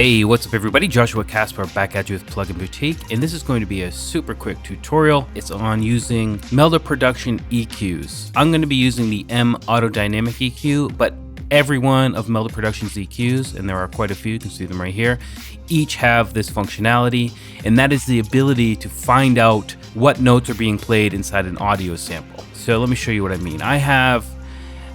Hey, what's up everybody? Joshua Casper back at you with Plugin Boutique, and this is going to be a super quick tutorial. It's on using Melda Production EQs. I'm going to be using the MAutoDynamicEQ, but every one of Melda Production's EQs, and there are quite a few, you can see them right here, each have this functionality, and that is the ability to find out what notes are being played inside an audio sample. So let me show you what I mean. I have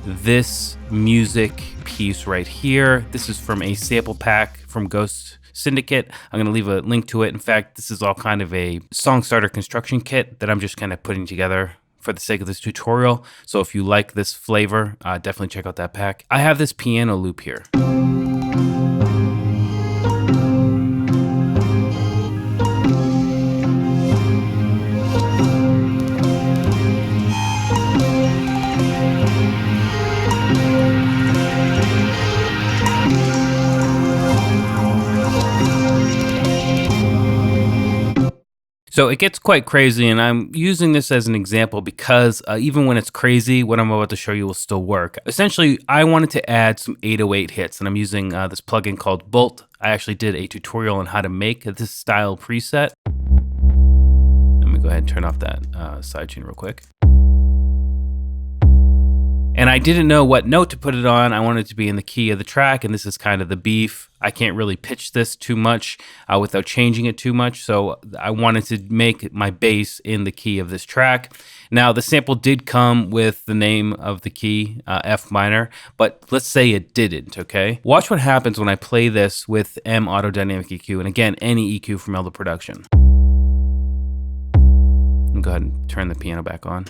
this music piece right here. This is from a sample pack from Ghost Syndicate. I'm gonna leave a link to it. In fact, this is all kind of a song starter construction kit that I'm just kind of putting together for the sake of this tutorial. So if you like this flavor, definitely check out that pack. I have this piano loop here. So it gets quite crazy, and I'm using this as an example because even when it's crazy, what I'm about to show you will still work. Essentially, I wanted to add some 808 hits, and I'm using this plugin called Bolt. I actually did a tutorial on how to make this style preset. Let me go ahead and turn off that sidechain real quick. And I didn't know what note to put it on. I wanted it to be in the key of the track, and this is kind of the beef. I can't really pitch this too much without changing it too much, so I wanted to make my bass in the key of this track. Now, the sample did come with the name of the key, F minor, but let's say it didn't, okay? Watch what happens when I play this with MAutoDynamicEQ, and again, any EQ from Melda Production. I'll go ahead and turn the piano back on.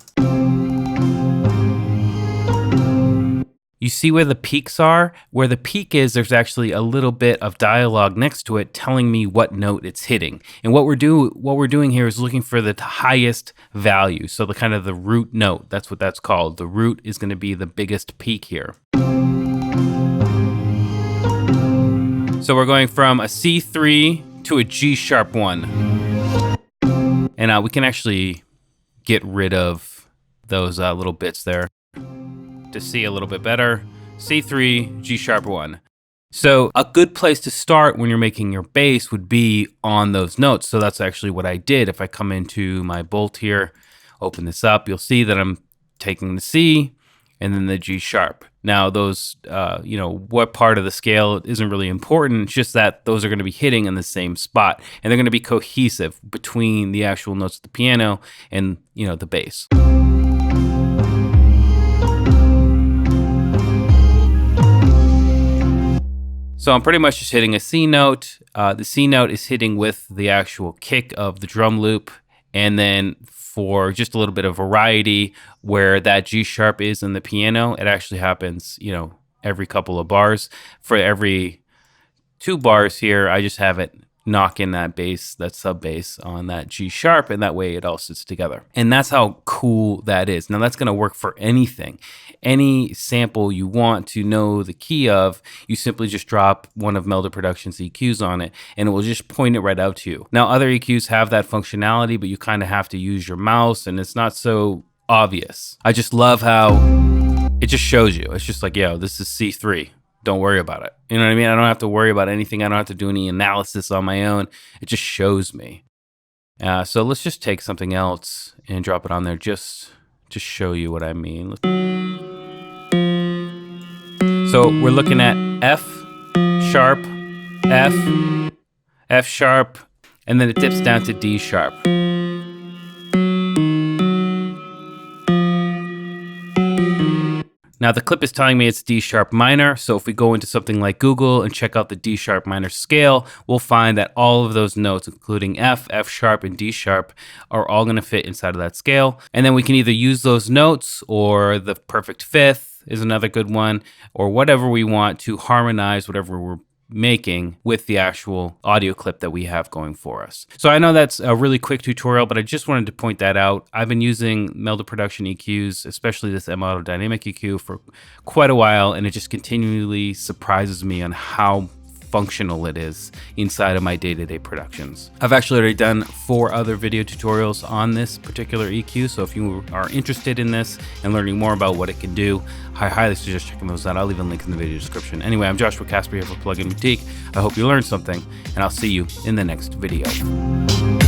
You see where the peaks are? Where the peak is, there's actually a little bit of dialogue next to it telling me what note it's hitting. And what we're doing here is looking for the highest value. So the kind of the root note, that's what that's called. The root is going to be the biggest peak here. So we're going from a C3 to a G sharp 1. And we can actually get rid of those little bits there to see a little bit better. C3, G sharp 1. So a good place to start when you're making your bass would be on those notes. So that's actually what I did. If I come into my Bolt here, open this up, you'll see that I'm taking the C and then the G sharp. Now those, what part of the scale isn't really important. It's just that those are going to be hitting in the same spot, and they're going to be cohesive between the actual notes of the piano and, the bass. So I'm pretty much just hitting a C note. The C note is hitting with the actual kick of the drum loop. And then for just a little bit of variety, where that G sharp is in the piano, it actually happens, every couple of bars. For every 2 bars here, I just have it knock in that bass, that sub bass on that G sharp, and that way it all sits together. And that's how cool that is. Now that's gonna work for anything. Any sample you want to know the key of, you simply just drop one of Melda Production's EQs on it, and it will just point it right out to you. Now other EQs have that functionality, but you kind of have to use your mouse, and it's not so obvious. I just love how it just shows you. It's just like, yo, this is C3. Don't worry about it. You know what I mean? I don't have to worry about anything. I don't have to do any analysis on my own. It just shows me. So let's just take something else and drop it on there just to show you what I mean. So we're looking at F sharp, F sharp, and then it dips down to D sharp. Now the clip is telling me it's D sharp minor, so if we go into something like Google and check out the D sharp minor scale, we'll find that all of those notes, including F, F sharp, and D sharp, are all gonna fit inside of that scale. And then we can either use those notes, or the perfect fifth is another good one, or whatever we want to harmonize whatever we're making with the actual audio clip that we have going for us. So I know that's a really quick tutorial, but I just wanted to point that out. I've been using Melda Production EQs, especially this MAutoDynamicEQ, for quite a while, and it just continually surprises me on how functional it is inside of my day-to-day productions. I've actually already done 4 other video tutorials on this particular EQ, so if you are interested in this and learning more about what it can do, I highly suggest checking those out. I'll leave a link in the video description. Anyway, I'm Joshua Casper here for Plugin Boutique. I hope you learned something, and I'll see you in the next video.